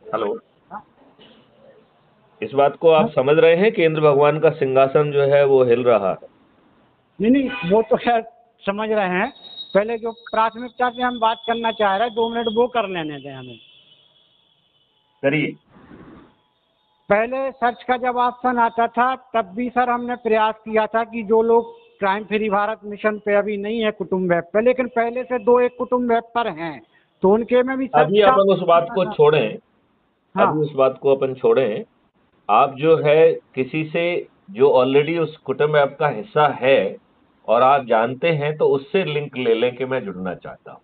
Hello. हाँ, इस बात को आप हाँ, समझ रहे हैं कि इंद्र भगवान का सिंहासन जो है वो हिल रहा है। नहीं नहीं, वो तो खैर समझ रहे हैं। पहले जो प्राथमिकता से हम बात करना चाह रहे हैं, 2 मिनट वो कर लेने दें हमें। करिए। पहले सर्च का जब ऑप्शन आता था तब भी सर हमने प्रयास किया था कि जो लोग क्राइम फ्री भारत मिशन पे अभी नहीं है कुटुंब वेब पे, लेकिन पहले से दो एक कुटुंब वेब पर हैं, तो उनके में भी सर्च अभी का अपन उस ऑप्शन बात आता को था। छोड़ें। अभी हाँ उस बात को अपन छोड़ें। आप जो है किसी से जो ऑलरेडी उस कुटुंब ऐप का हिस्सा है और आप जानते हैं तो उससे लिंक ले लें कि मैं जुड़ना चाहता हूं।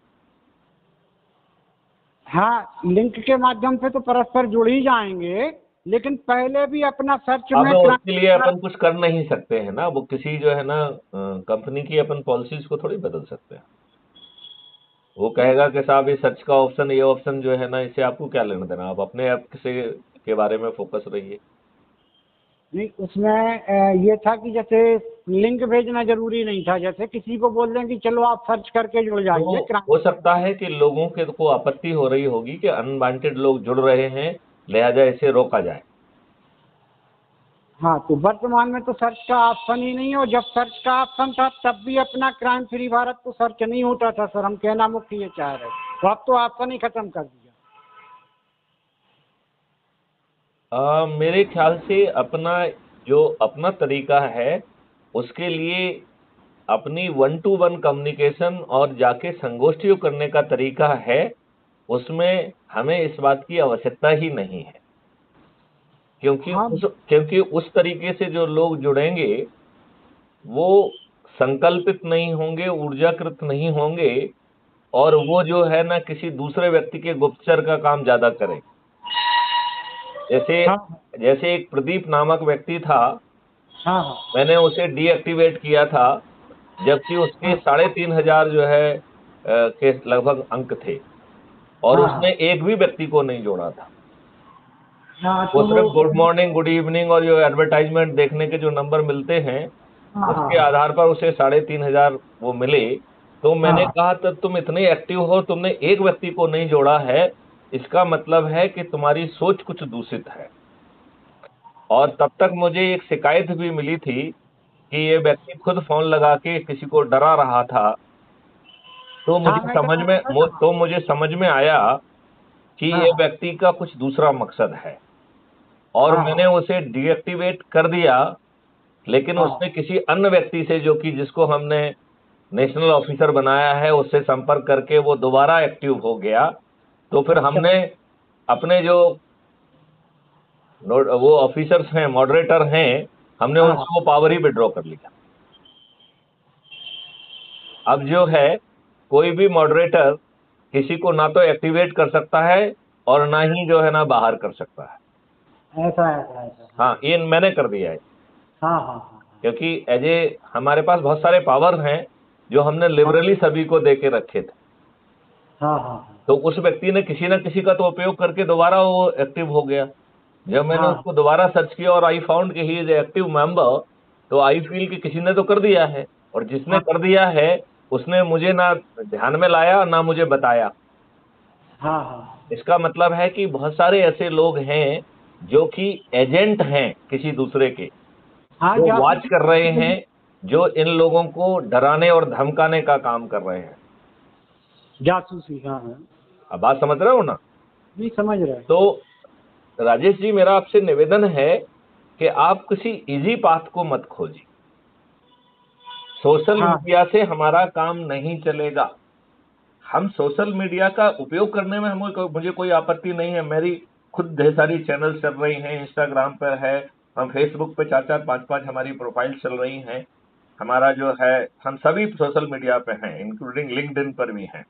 हाँ, लिंक के माध्यम से तो परस्पर जुड़ ही जाएंगे, लेकिन पहले भी अपना सर्च अब में उसके लिए क्राइम। अपन कुछ कर नहीं सकते हैं ना, वो किसी जो है ना कंपनी की अपन पॉलिसीज को थोड़ी बदल सकते हैं। वो कहेगा कि साहब ये सर्च का ऑप्शन, ये ऑप्शन जो है ना, इससे आपको क्या लेना देना, आप अपने ऐप से के बारे में फोकस रहिए। नहीं, उसमें ये था कि जैसे लिंक भेजना जरूरी नहीं था, जैसे किसी को बोल दें कि चलो आप सर्च करके जुड़ तो जाइए हो क्राइम। सकता है कि लोगों के को आपत्ति हो रही होगी कि अनवांटेड लोग जुड़ रहे हैं, लिहाजा इसे रोका जाए। हाँ, तो वर्तमान में तो सर्च का ऑप्शन ही नहीं है, और जब सर्च का ऑप्शन था तब भी अपना क्राइम फ्री भारत तो सर्च नहीं होता था सर, हम कहना मुख्य ये चाह रहे हैं। तो अब तो ऑप्शन ही खत्म कर दिया। मेरे ख्याल से अपना जो अपना तरीका है उसके लिए अपनी वन टू वन कम्युनिकेशन और जाके संगोष्ठियों करने का तरीका है, उसमें हमें इस बात की आवश्यकता ही नहीं है। हाँ क्योंकि उस तरीके से जो लोग जुड़ेंगे वो संकल्पित नहीं होंगे, ऊर्जाकृत नहीं होंगे, और वो जो है ना किसी दूसरे व्यक्ति के गुप्तचर का काम ज्यादा करें। जैसे हाँ जैसे एक प्रदीप नामक व्यक्ति था, हाँ हाँ मैंने उसे डीएक्टिवेट किया था, जबकि उसके हाँ 3,500 जो है के लगभग अंक थे, और हाँ उसने हाँ एक भी व्यक्ति को नहीं जोड़ा था। हाँ, वो तो सिर्फ गुड मॉर्निंग, गुड इवनिंग और जो एडवर्टाइजमेंट देखने के जो नंबर मिलते हैं, हाँ हाँ उसके आधार पर उसे 3,500 वो मिले। तो मैंने हाँ कहा, तब तुम इतने एक्टिव हो, तुमने एक व्यक्ति को नहीं जोड़ा है, इसका मतलब है कि तुम्हारी सोच कुछ दूषित है। और तब तक मुझे एक शिकायत भी मिली थी कि ये व्यक्ति खुद फोन लगा के किसी को डरा रहा था। तो हाँ, मैं जब आया था। मुझे समझ में आया कि हाँ ये हाँ व्यक्ति का कुछ दूसरा मकसद है, और हाँ मैंने उसे डीएक्टिवेट कर दिया। लेकिन हाँ उसने किसी अन्य व्यक्ति से, जो कि जिसको हमने नेशनल ऑफिसर बनाया है, उससे संपर्क करके वो दोबारा एक्टिव हो गया। तो फिर अच्छा। हमने अपने जो वो ऑफिसर्स हैं, मॉडरेटर हैं, हमने हाँ हाँ उनसे वो पावर ही विड्रॉ कर लिया। अब जो है कोई भी मॉडरेटर किसी को ना तो एक्टिवेट कर सकता है और ना ही जो है ना बाहर कर सकता है। ऐसा ऐसा ऐसा, हाँ हाँ, ये मैंने कर दिया है। हाँ हाँ हाँ क्योंकि एज ए हमारे पास बहुत सारे पावर हैं जो हमने हाँ लिबरली सभी को दे के रखे थे। हाँ हाँ हाँ तो उस व्यक्ति ने किसी न किसी का तो उपयोग करके दोबारा वो एक्टिव हो गया। जब मैंने हाँ उसको दोबारा सर्च किया और आई फाउंड कि ही इज एक्टिव मेंबर, तो आई फील कि किसी ने तो कर दिया है, और जिसने हाँ कर दिया है उसने मुझे ना ध्यान में लाया ना मुझे बताया। हाँ हाँ इसका मतलब है कि बहुत सारे ऐसे लोग हैं जो कि एजेंट हैं किसी दूसरे के, हाँ, जो वॉच जासूसी कर रहे करते हैं, हैं। जो इन लोगों को डराने और धमकाने का काम कर रहे हैं। जासूसी, हाँ हाँ। अब बात समझ रहे हो ना? नहीं, समझ रहे हैं। तो राजेश जी, मेरा आपसे निवेदन है कि आप किसी इजी पाथ को मत खोजिए। सोशल हाँ मीडिया से हमारा काम नहीं चलेगा। हम सोशल मीडिया का उपयोग करने में मुझे कोई आपत्ति नहीं है। मेरी खुद ढेर सारी चैनल चल रही हैं, इंस्टाग्राम पर है, हम फेसबुक पे 4-4 5-5 हमारी प्रोफाइल चल रही हैं। हमारा जो है, हम सभी सोशल मीडिया पे हैं, इंक्लूडिंग लिंक्डइन पर भी हैं।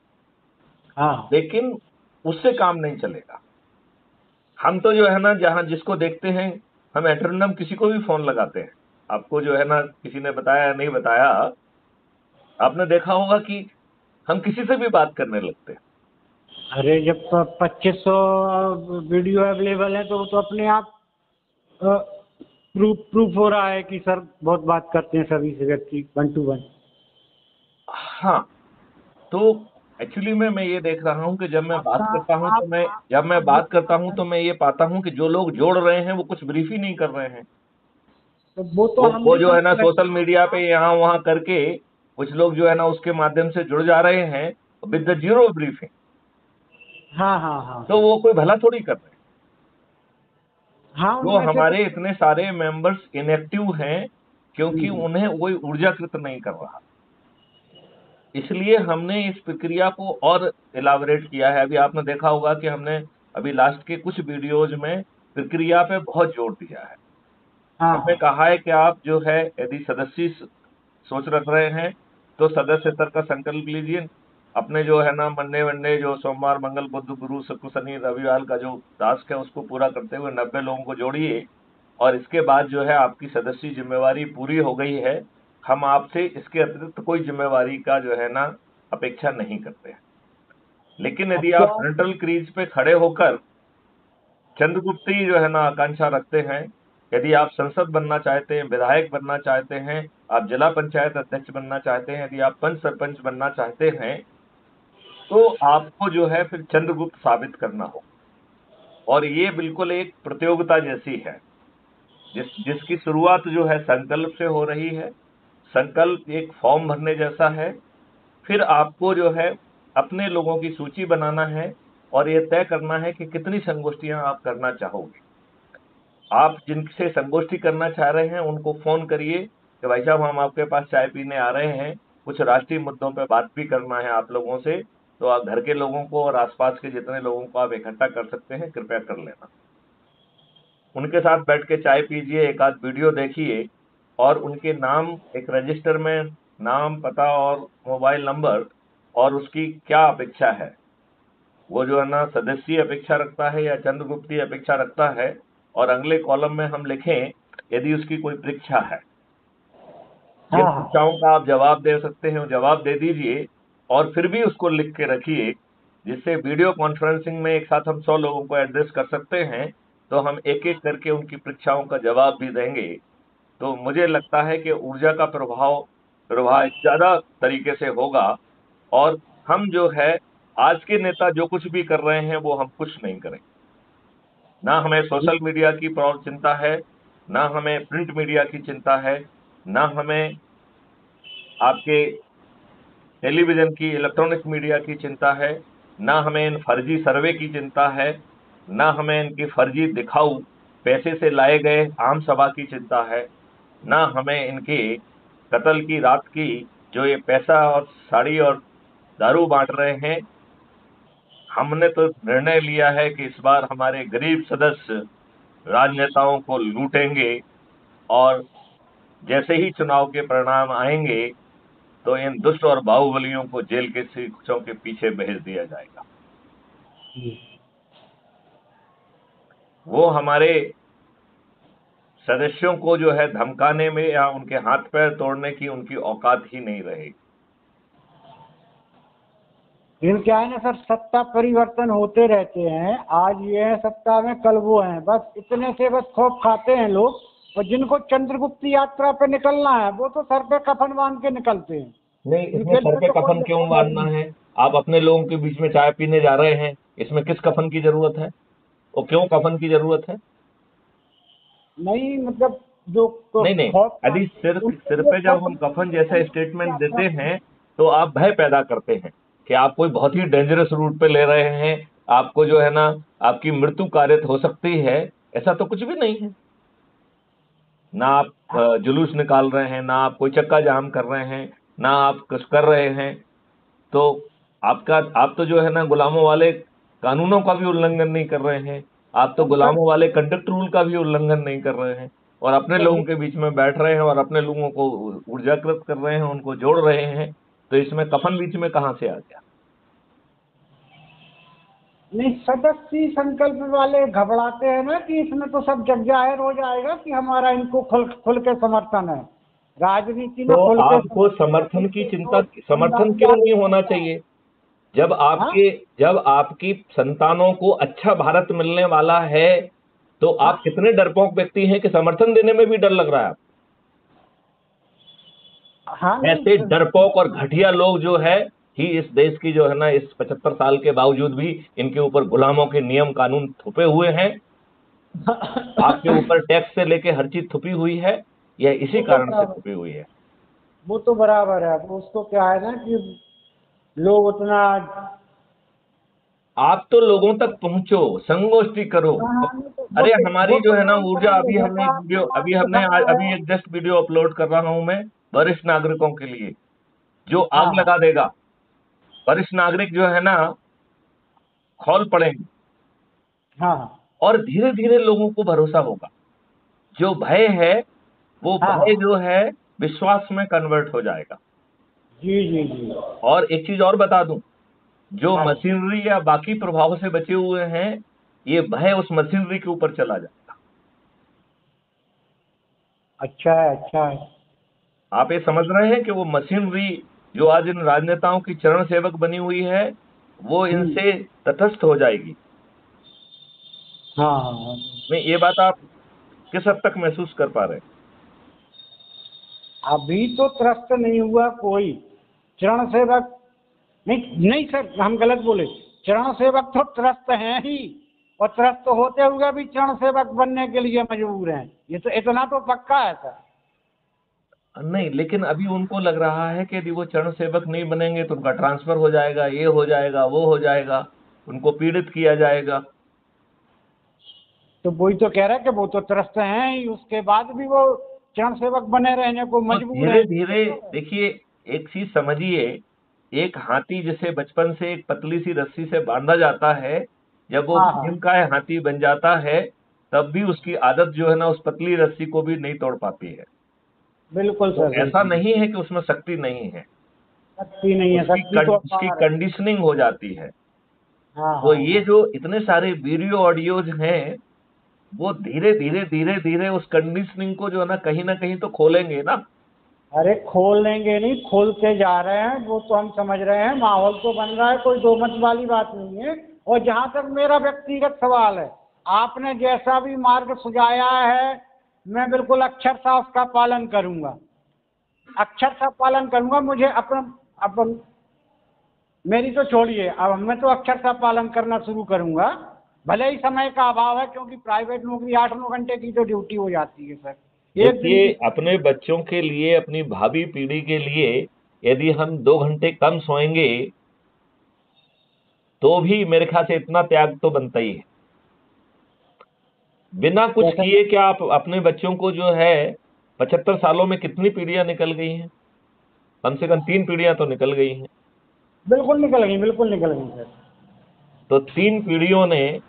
हाँ लेकिन उससे काम नहीं चलेगा। हम तो जो है ना, जहां जिसको देखते हैं, हम एटरनम किसी को भी फोन लगाते हैं। आपको जो है ना, किसी ने बताया या नहीं बताया, आपने देखा होगा कि हम किसी से भी बात करने लगते हैं। अरे, जब 2500 वीडियो अवेलेबल है तो वो तो अपने आप प्रूफ प्रूफ हो रहा है कि सर बहुत बात करते हैं सभी से व्यक्ति वन टू वन। हाँ, तो एक्चुअली में मैं ये देख रहा हूँ कि जब मैं बात आपका करता हूँ तो मैं जब मैं आपका बात जो करता हूँ तो मैं ये पाता हूँ कि जो लोग जोड़ रहे हैं वो कुछ ब्रीफ ही नहीं कर रहे हैं। तो वो तो हम वो भी जो है ना समझ रहे सोशल मीडिया पे हैं। यहाँ वहाँ करके कुछ लोग जो है ना उसके माध्यम से जुड़ जा रहे हैं विद द जीरो ब्रीफिंग। हाँ हाँ हाँ तो हाँ वो कोई भला थोड़ी कर रहे हैं। हाँ, जो उनमें से हमारे कुछ। इतने सारे मेंबर्स इनएक्टिव हैं क्योंकि हम्म, उन्हें कोई ऊर्जाकृत नहीं कर रहा। इसलिए हमने इस प्रक्रिया को और इलाबोरेट किया है। अभी आपने देखा होगा कि हमने अभी लास्ट के कुछ वीडियोज में प्रक्रिया पे बहुत जोर दिया है। हाँ हमने हाँ कहा है कि आप जो है यदि सदस्य सोच रख रहे हैं तो सदस्य स्तर का संकल्प लीजिए। अपने जो है ना मंडे वनडे जो सोमवार मंगल बुध गुरु शुक्र शनि रविवार का जो टास्क है उसको पूरा करते हुए 90 लोगों को जोड़िए। और इसके बाद जो है आपकी सदस्य जिम्मेवारी पूरी हो गई है। हम आपसे इसके अतिरिक्त कोई जिम्मेवारी का जो है ना अपेक्षा नहीं करते हैं। लेकिन अब यदि आप क्या। सेंट्रल क्रीज पे खड़े होकर चंद्रगुप्ती जो है ना आकांक्षा रखते हैं, यदि आप संसद बनना चाहते हैं, विधायक बनना चाहते हैं, आप जिला पंचायत अध्यक्ष बनना चाहते हैं, यदि आप पंच सरपंच बनना चाहते हैं, तो आपको जो है फिर चंद्रगुप्त साबित करना हो। और ये बिल्कुल एक प्रतियोगिता जैसी है जिसकी शुरुआत जो है संकल्प से हो रही है। संकल्प एक फॉर्म भरने जैसा है। फिर आपको जो है अपने लोगों की सूची बनाना है और ये तय करना है कि कितनी संगोष्ठियां आप करना चाहोगे। आप जिनसे संगोष्ठी करना चाह रहे हैं उनको फोन करिए कि भाई साहब हम आपके पास चाय पीने आ रहे हैं, कुछ राष्ट्रीय मुद्दों पर बात भी करना है आप लोगों से। तो आप घर के लोगों को और आसपास के जितने लोगों को आप इकट्ठा कर सकते हैं कृपया कर लेना। उनके साथ बैठ के चाय पीजिए, एक आध वीडियो देखिए और उनके नाम एक रजिस्टर में नाम पता और मोबाइल नंबर और उसकी क्या अपेक्षा है, वो जो है ना सदस्य अपेक्षा रखता है या चंद्रगुप्ती अपेक्षा रखता है। और अगले कॉलम में हम लिखें यदि उसकी कोई परीक्षा है। जिन हाँ हाँ परीक्षाओं का आप जवाब दे सकते हैं वो जवाब दे दीजिए और फिर भी उसको लिख के रखिए, जिससे वीडियो कॉन्फ्रेंसिंग में एक साथ हम 100 लोगों को एड्रेस कर सकते हैं। तो हम एक एक करके उनकी परीक्षाओं का जवाब भी देंगे। तो मुझे लगता है कि ऊर्जा का प्रवाह ज्यादा तरीके से होगा। और हम जो है आज के नेता जो कुछ भी कर रहे हैं वो हम कुछ नहीं करेंगे। ना हमें सोशल मीडिया की चिंता है, ना हमें प्रिंट मीडिया की चिंता है, ना हमें आपके टेलीविजन की इलेक्ट्रॉनिक मीडिया की चिंता है, ना हमें इन फर्जी सर्वे की चिंता है, ना हमें इनकी फर्जी दिखाऊ पैसे से लाए गए आम सभा की चिंता है, ना हमें इनके कत्ल की रात की जो ये पैसा और साड़ी और दारू बांट रहे हैं। हमने तो निर्णय लिया है कि इस बार हमारे गरीब सदस्य राजनेताओं को लूटेंगे और जैसे ही चुनाव के परिणाम आएंगे तो इन दुष्ट और बाहुबलियों को जेल के शीशों के पीछे भेज दिया जाएगा। वो हमारे सदस्यों को जो है धमकाने में या उनके हाथ पैर तोड़ने की उनकी औकात ही नहीं रहेगी। फिर क्या है ना सर, सत्ता परिवर्तन होते रहते हैं, आज ये है सत्ता में कल वो है, बस इतने से बस खौफ खाते हैं लोग। और जिनको चंद्रगुप्त यात्रा पे निकलना है वो तो सर पे कफन बांध के निकलते हैं। नहीं, इसमें उनके सर लिए पे तो कोई कफन क्यों जवाबदारी बांधना नहीं। है? आप अपने लोगों के बीच में चाय पीने जा रहे हैं, इसमें किस कफन की जरूरत है? और क्यों कफन की जरूरत है? नहीं मतलब जो नहीं नहीं, खौफ यदि खाते हैं, उनके सिर लिए पे जब खौफ हम नहीं है कफन कि जैसा चंद्रगुप्त स्टेटमेंट यात्रा देते पे हैं तो आप भय पैदा करते हैं कि आप कोई बहुत ही डेंजरस रूट पे ले रहे हैं, आपको जो है ना आपकी मृत्यु कारित हो सकती है। ऐसा तो कुछ भी नहीं है। ना आप जुलूस निकाल रहे हैं, ना आप कोई चक्का जाम कर रहे हैं, ना आप कुछ कर रहे हैं। तो आप तो जो है ना गुलामों वाले कानूनों का भी उल्लंघन नहीं कर रहे हैं। आप तो हम सर गुलामों वाले कंडक्ट रूल का भी उल्लंघन नहीं कर रहे हैं और अपने लोगों के बीच में बैठ रहे हैं और अपने लोगों को ऊर्जाकृत कर रहे हैं, उनको जोड़ रहे हैं। तो इसमें कफन बीच में कहां से आ गया? नहीं, सदस्य संकल्प वाले घबराते हैं ना कि इसमें तो सब जग जाहिर हो जाएगा कि हमारा इनको खुल खुल के समर्थन है। राजनीति में तो खुल के आपको समर्थन के तो समर्थन समझाया क्यों नहीं नहीं होना सकता। चाहिए? जब हाँ आपके जब आपकी संतानों को अच्छा भारत मिलने वाला है तो आप हाँ कितने डरपोक व्यक्ति हैं कि समर्थन देने में भी डर लग रहा है आपको। हाँ, नहीं ऐसे डरपोक और घटिया लोग जो है ही इस देश की जो है ना, इस 75 साल के बावजूद भी इनके ऊपर गुलामों के नियम कानून थोपे हुए हैं। आपके ऊपर टैक्स से लेके हर चीज थुपी हुई है, यह इसी वो तो कारण से बराबर, थुपी हुई है। वो तो बराबर है। वो उसको क्या है ना कि लोग उतना, आप तो लोगों तक पहुंचो, संगोष्ठी करो। हाँ, नहीं तो अरे हमारी वो जो तो है ना काम ऊर्जा, करेंगे, अभी हमने जैसा एक आपने वीडियो, बात अभी हमने बताया अभी है। एक जस्ट वीडियो अपलोड कर रहा हूं मैं, वरिष्ठ नागरिकों के लिए, जो हाँ आग हाँ लगा देगा। वरिष्ठ नागरिक जो है ना खौल पड़ेंगे, हाँ हाँ और धीरे धीरे लोगों को भरोसा होगा। जो भय है, वो हाँ भय हाँ, जो है विश्वास में कन्वर्ट हो जाएगा। जी जी जी, और एक चीज और बता दूं, जो हाँ जी, मशीनरी या बाकी प्रभाव से बचे हुए हैं, ये भय उस मशीनरी के ऊपर चला जाएगा। अच्छा है, अच्छा है। आप ये समझ रहे हैं कि वो मशीनरी जो आज इन राजनेताओं की चरण सेवक बनी हुई है, वो इनसे तटस्थ हो जाएगी। हाँ हाँ हाँ। नहीं, ये बात आप किस हद तक महसूस कर पा रहे हैं? अभी तो त्रस्त नहीं हुआ कोई चरण सेवक। नहीं नहीं सर, हम गलत बोले। चरण सेवक तो त्रस्त हैं ही, और त्रस्त होते हुए भी चरण सेवक बनने के लिए मजबूर हैं। ये तो इतना तो पक्का है सर। नहीं, लेकिन अभी उनको लग रहा है कि यदि वो चरण सेवक नहीं बनेंगे तो उनका ट्रांसफर हो जाएगा, ये हो जाएगा, वो हो जाएगा, उनको पीड़ित किया जाएगा। तो वही तो कह रहा है कि वो तो त्रस्त हैं ही, उसके बाद भी वो चरण सेवक बने रहने को तो मजबूर धीरे हैं। धीरे देखिए, एक चीज समझिए, एक हाथी जिसे बचपन से एक पतली सी रस्सी से बांधा जाता है, जब वो हाँ हाँ, भीमकाय हाथी बन जाता है, तब भी उसकी आदत जो है ना उस पतली रस्सी को भी नहीं तोड़ पाती है। बिल्कुल तो सर, ऐसा बिल्कुल। नहीं है कि उसमें शक्ति नहीं है, शक्ति नहीं है, शक्ति तो उसकी अपार है। कंडीशनिंग हो जाती है। हाँ तो हाँ ये हाँ। जो इतने सारे वीडियो ऑडियोज हैं, वो धीरे धीरे धीरे धीरे उस कंडीशनिंग को जो है ना कहीं तो खोलेंगे ना। अरे खोल लेंगे नहीं, खोलते जा रहे हैं, वो तो हम समझ रहे हैं। माहौल तो बन रहा है, कोई दो मत वाली बात नहीं है। और जहां तक मेरा व्यक्तिगत सवाल है, आपने जैसा भी मार्ग सुझाया है, मैं बिल्कुल अक्षरशः उसका पालन करूंगा। अक्षरशः पालन करूंगा। मुझे अपना, अब मेरी तो छोड़िए, अब मैं तो अक्षरशः पालन करना शुरू करूंगा। भले ही समय का अभाव है, क्योंकि प्राइवेट नौकरी 8-9 घंटे की तो ड्यूटी हो जाती है सर, एक दिन देखिए, की। अपने बच्चों के लिए, अपनी भावी पीढ़ी के लिए यदि हम 2 घंटे कम सोएंगे, तो भी मेरे ख्याल से इतना त्याग तो बनता ही है। बिना कुछ जैसा, किए क्या आप अपने बच्चों को जो है, 75 सालों में कितनी पीढ़ियां निकल गई हैं? कम से कम 3 पीढ़ियां तो निकल गई हैं। बिल्कुल निकल गई, बिल्कुल निकल गई सर। तो 3 पीढ़ियों ने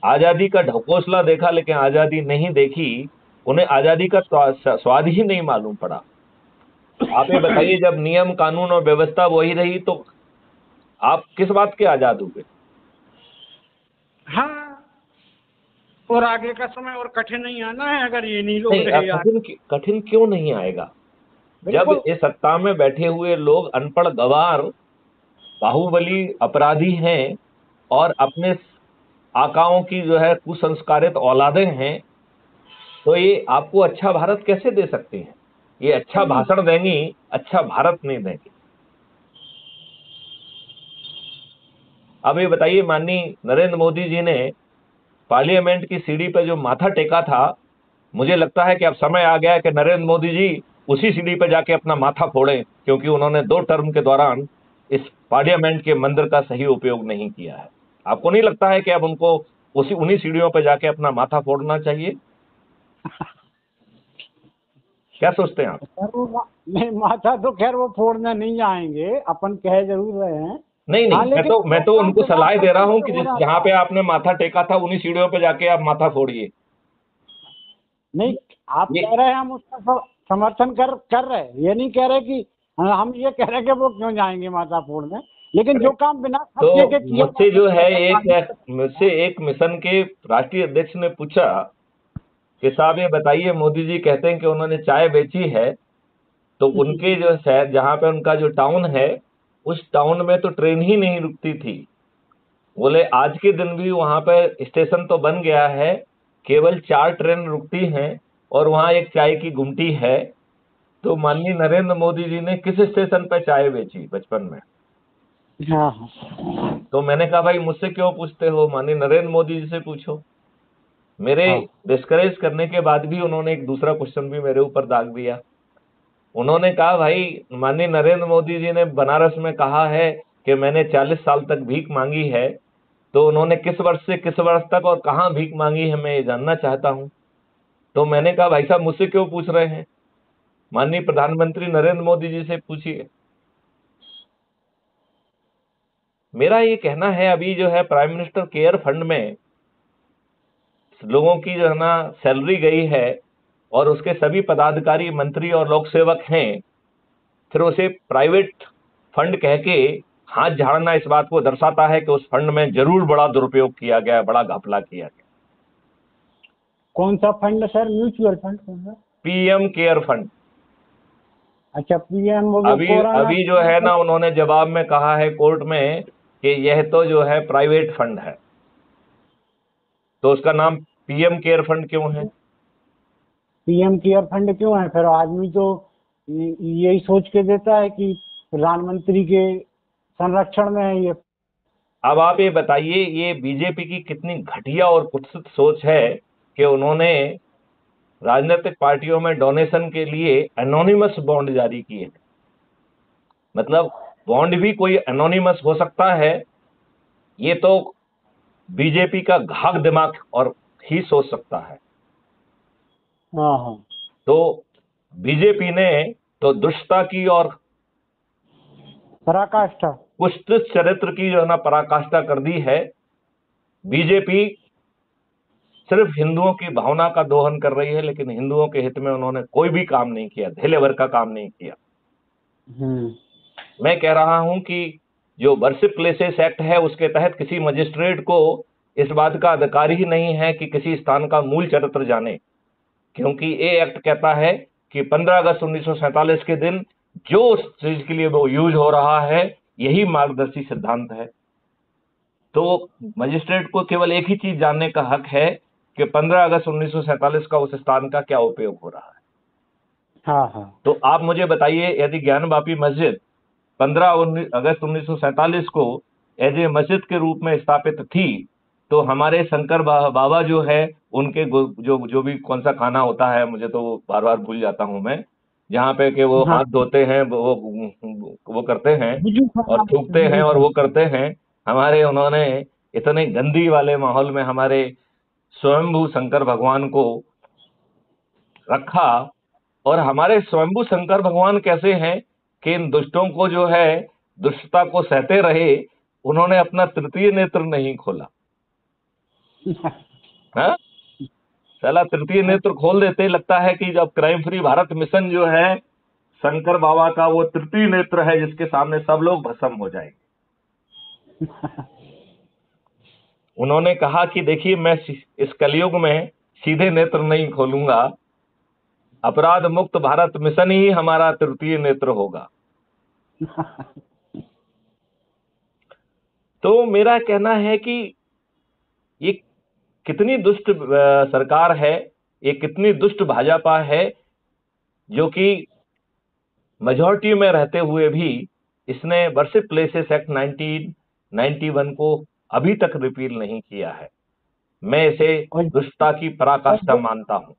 आजादी का ढकोसला देखा, लेकिन आजादी नहीं देखी। उन्हें आजादी का स्वाद ही नहीं मालूम पड़ा। आप ये बताइए, जब नियम कानून और व्यवस्था वही रही, तो आप किस बात के आजाद हुए? हाँ, और आगे का समय और कठिन नहीं आना है अगर ये नहीं लोग नहीं, रहे यार। कठिन क्यों नहीं आएगा? जब बिल्कुल। ये सत्ता में बैठे हुए लोग अनपढ़ गवार, बाहुबली अपराधी हैं, और अपने आकाओं की जो है कुसंस्कारित औलादें हैं, तो ये आपको अच्छा भारत कैसे दे सकते हैं? ये अच्छा बिल्कुल नहीं। भाषण देंगी, अच्छा भारत नहीं देंगे। अब ये बताइए, माननीय नरेंद्र मोदी जी ने पार्लियामेंट की सीढ़ी पर जो माथा टेका था, मुझे लगता है कि अब समय आ गया है कि नरेंद्र मोदी जी उसी सीढ़ी पर जाके अपना माथा फोड़ें, क्योंकि उन्होंने 2 टर्म के दौरान इस पार्लियामेंट के मंदिर का सही उपयोग नहीं किया है। आपको नहीं लगता है कि अब उनको उन्हीं सीढ़ियों पर जाके अपना माथा फोड़ना चाहिए? क्या सोचते हैं आप? सर वो नहीं, माथा तो खैर वो फोड़ने नहीं आएंगे, अपन कह जरूर रहे हैं। नहीं हाँ नहीं, लेकिन मैं जो तो काम उनको बिना सलाह दे रहा शर्त हूं के कि हो जहां जाता पे है। आपने माथा टेका था, उन्हीं सीढ़ियों पे जाके आप माथा फोड़िए। नहीं, आप ये कह रहे हैं, हम उसका समर्थन कर रहे हैं। ये नहीं कह रहे कि, हम ये कह रहे हैं कि वो क्यों जाएंगे माथा फोड़ने। लेकिन जो काम बिना तो खर्चे के किया जा मुझसे जो सकता है, है, मुझसे एक मिशन के राष्ट्रीय अध्यक्ष ने पूछा कि साहब ये बताइए, मोदी जी कहते हैं कि उन्होंने चाय बेची है, तो उनके जो शहर, जहां पे उनका जो टाउन है, उस टाउन में तो ट्रेन ही नहीं रुकती थी। बोले आज के दिन भी वहां पे स्टेशन तो बन गया है, केवल 4 ट्रेन रुकती हैं, और वहां एक चाय की गुमटी है। तो माननीय नरेंद्र मोदी जी ने किस स्टेशन पे चाय बेची बचपन में? हाँ हाँ तो मैंने कहा भाई मुझसे क्यों पूछते हो, माननीय नरेंद्र मोदी जी से पूछो। मेरे हाँ। डिस्करेज करने के बाद भी उन्होंने एक दूसरा क्वेश्चन भी मेरे ऊपर दाग दिया। उन्होंने कहा भाई माननीय नरेंद्र मोदी जी ने बनारस में कहा है कि मैंने 40 साल तक भीख मांगी है, तो उन्होंने किस वर्ष से किस वर्ष तक और कहाँ भीख मांगी है मैं ये जानना चाहता हूं। तो मैंने कहा भाई साहब मुझसे क्यों पूछ रहे हैं, माननीय प्रधानमंत्री नरेंद्र मोदी जी से पूछिए। मेरा ये कहना है अभी जो है प्राइम मिनिस्टर केयर फंड में लोगों की जो है ना सैलरी गई है और उसके सभी पदाधिकारी मंत्री और लोक सेवक हैं, फिर उसे प्राइवेट फंड कह के हाथ झाड़ना इस बात को दर्शाता है कि उस फंड में जरूर बड़ा दुरुपयोग किया गया है, बड़ा घपला किया गया। कौन सा फंड सर? म्यूचुअल फंड कौन सा? PM care fund. अच्छा, पीएम, वो अभी कोरोना। अभी जो है ना उन्होंने जवाब में कहा है कोर्ट में कि यह तो जो है प्राइवेट फंड है, तो उसका नाम पीएम केयर फंड क्यों है? पीएम केयर फंड क्यों है? फिर आदमी तो यही सोच के देता है कि प्रधानमंत्री के संरक्षण में है ये। अब आप ये बताइए ये बीजेपी की कितनी घटिया और कुत्सित सोच है कि उन्होंने राजनीतिक पार्टियों में डोनेशन के लिए एनोनिमस बॉन्ड जारी किए। मतलब बॉन्ड भी कोई एनोनिमस हो सकता है, ये तो बीजेपी का घाघ दिमाग और ही सोच सकता है। हाँ हाँ। तो बीजेपी ने तो दुष्टता की और पराकाष्ठा। कुत्सित चरित्र की जो है ना पराकाष्ठा कर दी है। बीजेपी सिर्फ हिंदुओं की भावना का दोहन कर रही है, लेकिन हिंदुओं के हित में उन्होंने कोई भी काम नहीं किया, धेले भर का काम नहीं किया। मैं कह रहा हूं कि जो वर्शिप प्लेसेस एक्ट है उसके तहत किसी मजिस्ट्रेट को इस बात का अधिकार ही नहीं है कि किसी स्थान का मूल चरित्र जाने, क्योंकि ये एक्ट कहता है कि 15 अगस्त 1947 के दिन जो उस चीज के लिए वो यूज हो रहा है यही मार्गदर्शी सिद्धांत है। तो मजिस्ट्रेट को केवल एक ही चीज जानने का हक है कि 15 अगस्त 1947 का उस स्थान का क्या उपयोग हो रहा है। हाँ हाँ। तो आप मुझे बताइए यदि ज्ञान वापी मस्जिद 15 अगस्त 1947 को एज ए मस्जिद के रूप में स्थापित थी, तो हमारे शंकर बाबा जो है उनके जो जो भी कौन सा खाना होता है मुझे तो बार बार भूल जाता हूं मैं, जहाँ पे कि वो हाँ, हाथ धोते हैं, वो करते हैं बुजू और खाना, थूकते हैं बुजू और खाना। वो करते हैं। हमारे उन्होंने इतने गंदी वाले माहौल में हमारे स्वयंभू शंकर भगवान को रखा। और हमारे स्वयंभू शंकर भगवान कैसे हैं कि इन दुष्टों को जो है दुष्टता को सहते रहे, उन्होंने अपना तृतीय नेत्र नहीं खोला। हाँ, साला तृतीय नेत्र खोल देते, लगता है कि जब क्राइम फ्री भारत मिशन जो है शंकर बाबा का वो तृतीय नेत्र है जिसके सामने सब लोग भस्म हो जाएंगे। उन्होंने कहा कि देखिए मैं इस कलयुग में सीधे नेत्र नहीं खोलूंगा, अपराध मुक्त भारत मिशन ही हमारा तृतीय नेत्र होगा। तो मेरा कहना है कि ये कितनी दुष्ट सरकार है, ये कितनी दुष्ट भाजपा है, जो कि मेजॉरिटी में रहते हुए भी इसने वर्शिप प्लेसेस एक्ट 1991 को अभी तक रिपील नहीं किया है। मैं इसे और दुष्टता की पराकाष्ठा मानता हूं।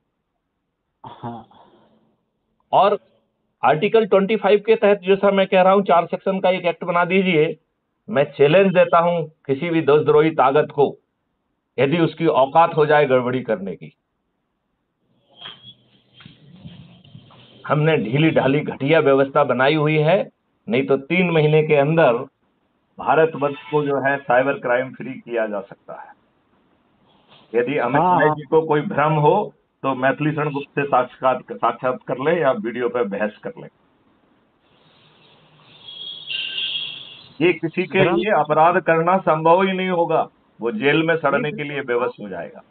हाँ और आर्टिकल 25 के तहत जैसा मैं कह रहा हूं 4 सेक्शन का एक एक्ट बना दीजिए। मैं चैलेंज देता हूं किसी भी देशद्रोही ताकत को, यदि उसकी औकात हो जाए गड़बड़ी करने की। हमने ढीली ढाली घटिया व्यवस्था बनाई हुई है, नहीं तो 3 महीने के अंदर भारतवर्ष को जो है साइबर क्राइम फ्री किया जा सकता है। यदि अमित हाँ राय हाँ। जी को कोई भ्रम हो तो मैथिली शरण गुप्त से साक्षात कर ले या वीडियो पे बहस कर ले। ये किसी के भ्रम। लिए अपराध करना संभव ही नहीं होगा, वो जेल में सड़ने के लिए बेबस हो जाएगा।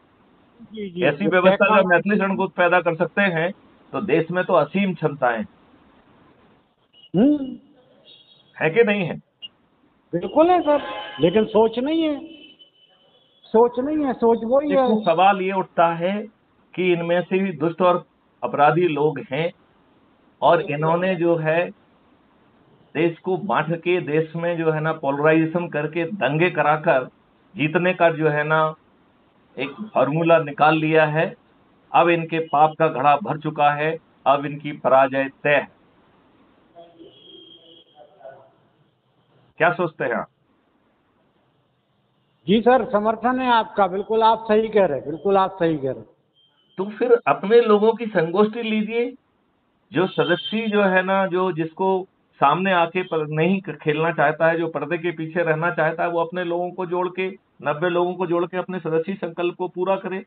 जी जी, ऐसी जो व्यवस्था जब मैथिली टेक्नोलॉजी। शरण गुप्त पैदा कर सकते हैं तो देश में तो असीम क्षमताएं हम्म, है कि नहीं है? बिल्कुल है सर, लेकिन सोच नहीं है। सोच नहीं है, सोच वही है। देखो सवाल ये उठता है कि इनमें से भी दुष्ट और अपराधी लोग हैं और इन्होंने जो है देश को बांट के, देश में जो है ना पोलराइजेशन करके, दंगे कराकर जीतने का जो है ना एक फॉर्मूला निकाल लिया है। अब इनके पाप का घड़ा भर चुका है, अब इनकी पराजय तय है। क्या सोचते हैं आप? जी सर, समर्थन है आपका, बिल्कुल आप सही कह रहे हैं, बिल्कुल आप सही कह रहे हैं। तो फिर अपने लोगों की संगोष्ठी लीजिए, जो सदस्य जो है ना, जो जिसको सामने आके पर नहीं खेलना चाहता है, जो पर्दे के पीछे रहना चाहता है, वो अपने लोगों को जोड़ के, 90 लोगों को जोड़ के अपने सदस्य संकल्प को पूरा करे।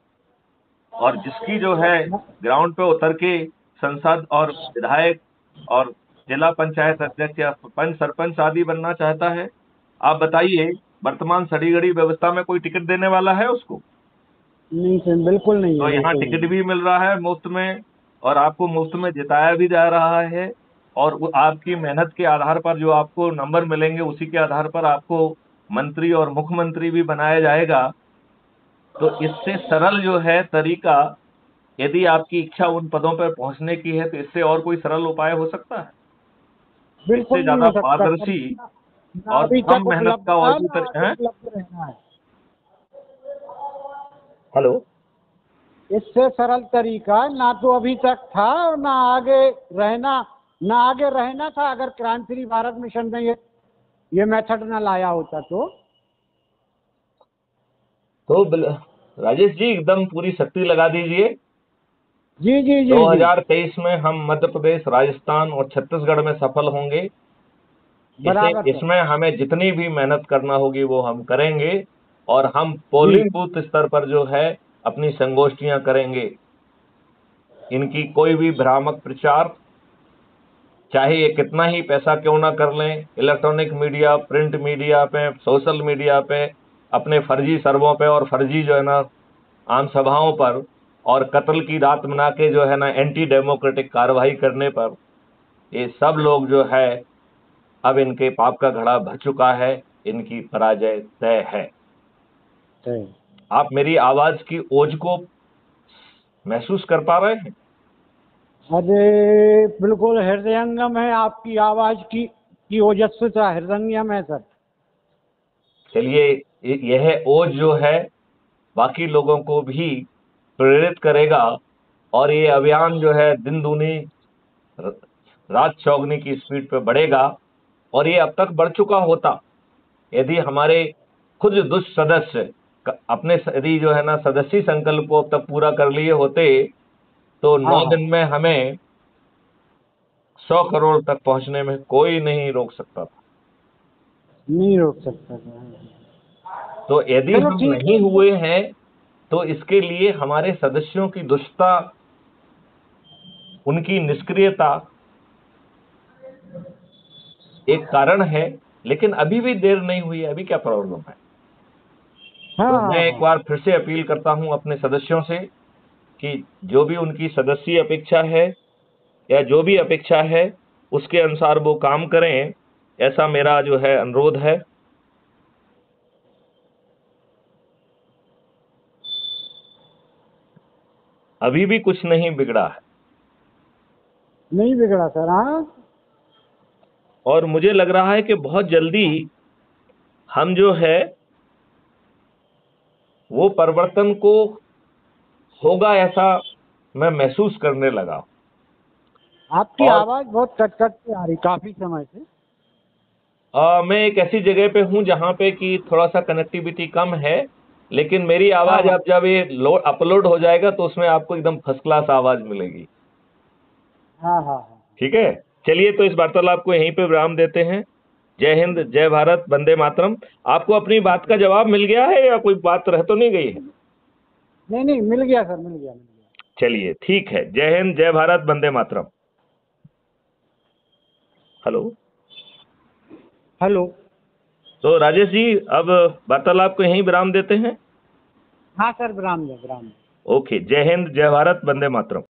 और जिसकी जो है ग्राउंड पे उतर के संसद और विधायक और जिला पंचायत अध्यक्ष या सरपंच आदि बनना चाहता है, आप बताइए, वर्तमान सड़ी गड़ी व्यवस्था में कोई टिकट देने वाला है उसको? नहीं सर, बिल्कुल नहीं तो है, यहाँ बिल्कुल टिकट नहीं। भी मिल रहा है मुफ्त में, और आपको मुफ्त में जिताया भी जा रहा है, और वो आपकी मेहनत के आधार पर जो आपको नंबर मिलेंगे, उसी के आधार पर आपको मंत्री और मुख्यमंत्री भी बनाया जाएगा। तो इससे सरल जो है तरीका, यदि आपकी इच्छा उन पदों पर पहुंचने की है, तो इससे और कोई सरल उपाय हो सकता है? बिल्कुल इससे नहीं ज्यादा हो सकता सर, पारदर्शी ना और अभी कम तक मेहनत उपलब्ध का और था, कोई ना तरीका आगे है? उपलब्ध रहना है। हेलो। इससे सरल तरीका ना तो अभी तक था और ना आगे रहना था, अगर क्राइम फ्री भारत मिशन ने ये मेथड ना लाया होता तो। तो राजेश जी, एकदम पूरी शक्ति लगा दीजिए। जी जी जी जी। 2023 में हम मध्य प्रदेश, राजस्थान और छत्तीसगढ़ में सफल होंगे। बराबर सर। इसमें हमें जितनी भी मेहनत करना होगी वो हम करेंगे, और हम जी पोलिंग बूथ स्तर पर जो है अपनी संगोष्ठियां करेंगे। इनकी कोई भी भ्रामक प्रचार, चाहे ये कितना ही पैसा क्यों ना कर लें, इलेक्ट्रॉनिक मीडिया, प्रिंट मीडिया पे, सोशल मीडिया पे, अपने फर्जी सर्वों पे और फर्जी जो है ना आम सभाओं पर, और कत्ल की रात मना के जो है ना एंटी डेमोक्रेटिक कार्रवाई करने पर, ये सब लोग जो है, अब इनके पाप का घड़ा भर चुका है, इनकी पराजय तय है। सही। आप मेरी आवाज की ओज को महसूस कर पा रहे हैं? अरे बिल्कुल हृदयंगम है, आपकी आवाज की ओजस्विता हृदयंगम है सर। चलिए, यह ओज जो है बाकी लोगों को भी प्रेरित करेगा, और ये अभियान जो है दिन दूनी रात चौगनी की स्पीड पे बढ़ेगा। और ये अब तक बढ़ चुका होता, यदि हमारे खुद दुष्ट सदस्य अपने यदि जो है ना सदस्य संकल्प को अब तक पूरा कर लिए होते, तो हाँ 9 हाँ, दिन में हमें 100 करोड़ तक पहुंचने में कोई नहीं रोक सकता था। नहीं रोक सकता सर। तो यदि चलो हम ठीक नहीं है। हुए हैं, तो इसके लिए हमारे सदस्यों की दुष्टता, उनकी निष्क्रियता एक कारण है। लेकिन अभी भी देर नहीं हुई है, अभी क्या प्रॉब्लम है? हाँ तो मैं हाँ एक हाँ। बार फिर से अपील करता हूं अपने सदस्यों से कि जो भी उनकी सदस्यीय अपेक्षा है, या जो भी अपेक्षा है, उसके अनुसार वो काम करें, ऐसा मेरा जो है अनुरोध है। अभी भी कुछ नहीं बिगड़ा है, नहीं बिगड़ा सर। हाँ और मुझे लग रहा है कि बहुत जल्दी हम जो है वो परिवर्तन को होगा, ऐसा मैं महसूस करने लगा। आपकी और आवाज बहुत कट कट के आ रही काफी समय से। मैं एक ऐसी जगह पे हूं जहां पे कि थोड़ा सा कनेक्टिविटी कम है, लेकिन मेरी हाँ आवाज, हाँ अब जब ये अपलोड हो जाएगा तो उसमें आपको एकदम फर्स्ट क्लास आवाज मिलेगी। हाँ हाँ हाँ। ठीक है, चलिए, तो इस वार्तालाप को यहीं पे विराम देते हैं। जय हिंद, जय भारत, वंदे मातरम। आपको अपनी बात का जवाब मिल गया है, या कोई बात रह तो नहीं गई है? नहीं नहीं, मिल गया सर, मिल गया मिल गया। चलिए, ठीक है। जय हिंद, जय भारत, वंदे मातरम। हेलो। हेलो। तो राजेश जी, अब वार्तालाप को यहीं विराम देते हैं। हाँ सर, विराम दे विराम दे। ओके, जय हिंद, जय भारत, वंदे मातरम।